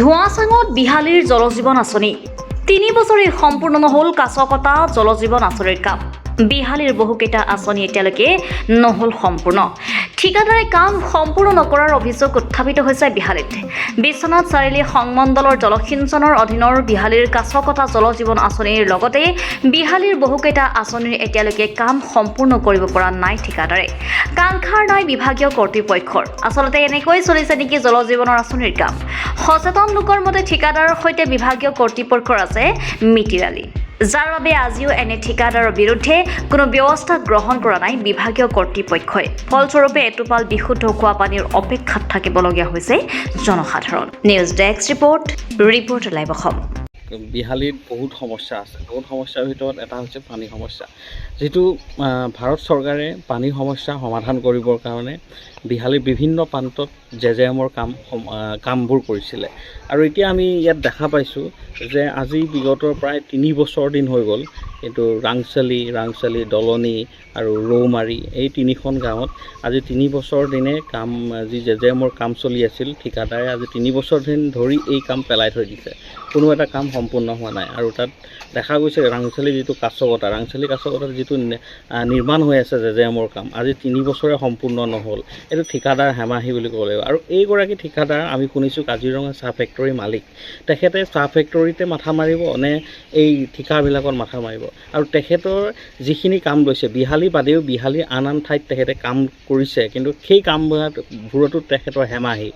ধোঁৱাচাঙত বিহালীৰ জলজীৱন আঁচনি ৩ বছৰে সম্পূৰ্ণ নহ'ল কাছকটা জলজীৱন আঁচনিৰ কাম। বিহালীৰ বহুকেইটা আঁচনি এতিয়ালৈকে নহ'ল সম্পূৰ্ণ। ঠিকাদাৰে কাম সম্পূৰ্ণ নকৰাৰ অভিযোগ উত্থাপিত হৈছে বিহালীত। বিশ্বনাথ চাৰিআলি সংমণ্ডলৰ জলসিঞ্চনৰ অধীনৰ বিহালীৰ কাছকটা জলজীৱন আঁচনিৰ লগতে বিহালীৰ বহুকেইটা আঁচনিৰ এতিয়ালৈকে কাম সম্পূৰ্ণ কৰিব পৰা নাই ঠিকাদাৰে। কাংখাৰ নাই বিভাগীয় কৰ্তৃপক্ষৰ। আচলতে এনেকৈ চলিছে নেকি জলজীৱনৰ আঁচনিৰ কাম? সচেতন লোকৰ মতে ঠিকাদাৰৰ সৈতে বিভাগীয় কৰ্তৃপক্ষৰ আছে মিতিৰালি, যাৰ বাবে আজিও এনে ঠিকাদাৰৰ বিৰুদ্ধে কোনো ব্যৱস্থা গ্ৰহণ কৰা নাই বিভাগীয় কৰ্তৃপক্ষই। ফলস্বৰূপে এটোপাল বিশুদ্ধ খোৱা পানীৰ অপেক্ষাত থাকিবলগীয়া হৈছে জনসাধাৰণ। News desk report live Assam. বিহালীত বহুত সমস্যা আছে। বহুত সমস্যাৰ ভিতৰত এটা হৈছে পানী সমস্যা, যিটো ভাৰত চৰকাৰে পানীৰ সমস্যা সমাধান কৰিবৰ কাৰণে বিহালীৰ বিভিন্ন প্ৰান্তত জেজেএমৰ কামবোৰ কৰিছিলে। আৰু এতিয়া আমি ইয়াত দেখা পাইছোঁ যে আজি বিগতৰ প্ৰায় 3 বছৰ দিন হৈ গ'ল, কিন্তু ৰাংচালি, দলনি আৰু ৰৌমাৰী এই 3খন গাঁৱত আজি 3 বছৰ দিনে কাম যি জেজেএমৰ কাম চলি আছিল, ঠিকাদাৰে আজি 3 বছৰ দিন ধৰি এই কাম পেলাই থৈ দিছে। কোনো এটা কাম সম্পূৰ্ণ হোৱা নাই। আৰু তাত দেখা গৈছে ৰাংচালি যিটো কাছকটাৰ যিটো নিৰ্মাণ হৈ আছে জেজেএমৰ কাম, আজি 3 বছৰে সম্পূৰ্ণ নহ'ল। এইটো ঠিকাদাৰ হেমাহি বুলি ক'ব লাগিব। আৰু এইগৰাকী ঠিকাদাৰ আমি শুনিছোঁ কাজিৰঙা চাহ ফেক্টৰীৰ মালিক। তেখেতে চাহ ফেক্টৰীতে মাথা মাৰিব নে এই ঠিকাবিলাকত মাথা মাৰিব? আৰু তেখেতৰ যিখিনি কাম লৈছে বিহালী বাদেও বিহালীৰ আন ঠাইত তেখেতে কাম কৰিছে, কিন্তু সেই কামবোৰতো তেখেতৰ হেমাহি।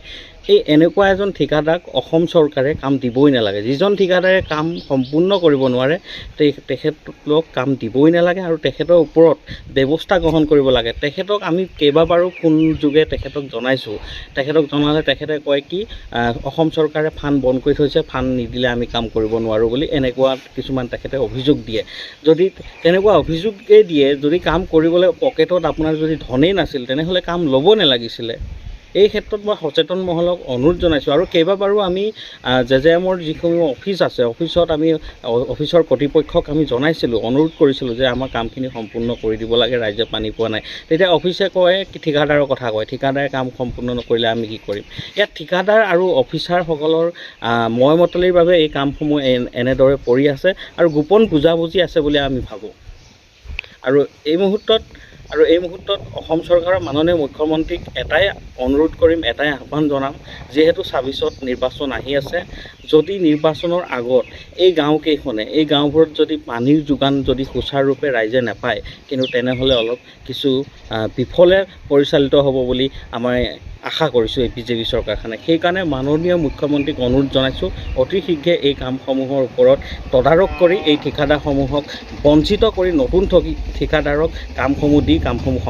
এই এনেকুৱা এজন ঠিকাদাৰক অসম চৰকাৰে কাম দিবই নালাগে। যিজন ঠিকাদাৰে কাম সম্পূৰ্ণ কৰিব নোৱাৰে তেখেতক কাম দিবই নালাগে আৰু তেখেতৰ ওপৰত ব্যৱস্থা গ্ৰহণ কৰিব লাগে। তেখেতক আমি কেইবাবাৰো ফোন যোগে তেখেতক জনাইছোঁ। তেখেতক জনালে তেখেতে কয় কি অসম চৰকাৰে ফাণ্ড বন্ধ কৰি থৈছে, ফাণ্ড নিদিলে আমি কাম কৰিব নোৱাৰোঁ বুলি এনেকুৱা কিছুমান তেখেতে অভিযোগ দিয়ে। যদি তেনেকুৱা অভিযোগেই দিয়ে, যদি কাম কৰিবলৈ পকেটত আপোনাৰ যদি ধনেই নাছিল তেনেহ'লে কাম ল'ব নালাগিছিলে। এই ক্ষেত্ৰত মই সচেতন মহলক অনুৰোধ জনাইছোঁ। আৰু কেইবাবাৰো আমি জেজেএমৰ যিসমূহ অফিচ আছে, অফিচত আমি অফিচৰ কৰ্তৃপক্ষক আমি জনাইছিলোঁ, অনুৰোধ কৰিছিলোঁ যে আমাৰ কামখিনি সম্পূৰ্ণ কৰি দিব লাগে, ৰাইজে পানী পোৱা নাই। তেতিয়া অফিচে কয় ঠিকাদাৰৰ কথা কয়, ঠিকাদাৰে কাম সম্পূৰ্ণ নকৰিলে আমি কি কৰিম? ইয়াত ঠিকাদাৰ আৰু অফিচাৰসকলৰ ময়মতলিৰ বাবে এই কামসমূহ এনেদৰে পৰি আছে আৰু গোপন বুজাবুজি আছে বুলি আমি ভাবোঁ। আৰু এই মুহূৰ্তত অসম চৰকাৰৰ মাননীয় মুখ্যমন্ত্ৰীক এটাই অনুৰোধ কৰিম, এটাই আহ্বান জনাম, যিহেতু 26ত নিৰ্বাচন আহি আছে, যদি নিৰ্বাচনৰ আগত এই গাঁওবোৰত যদি পানীৰ যোগান যদি সুচাৰুৰূপে ৰাইজে নাপায়, কিন্তু তেনেহ'লে অলপ কিছু বিফলে পৰিচালিত হ'ব বুলি আমাৰ আশা কৰিছোঁ এই বিজেপি চৰকাৰখনে। সেইকাৰণে মাননীয় মুখ্যমন্ত্ৰীক অনুৰোধ জনাইছোঁ, অতি শীঘ্ৰে এই কামসমূহৰ ওপৰত তদাৰক কৰি এই ঠিকাদাৰসমূহক বঞ্চিত কৰি নতুন ঠিকাদাৰক কামসমূহ দি কামসমূহ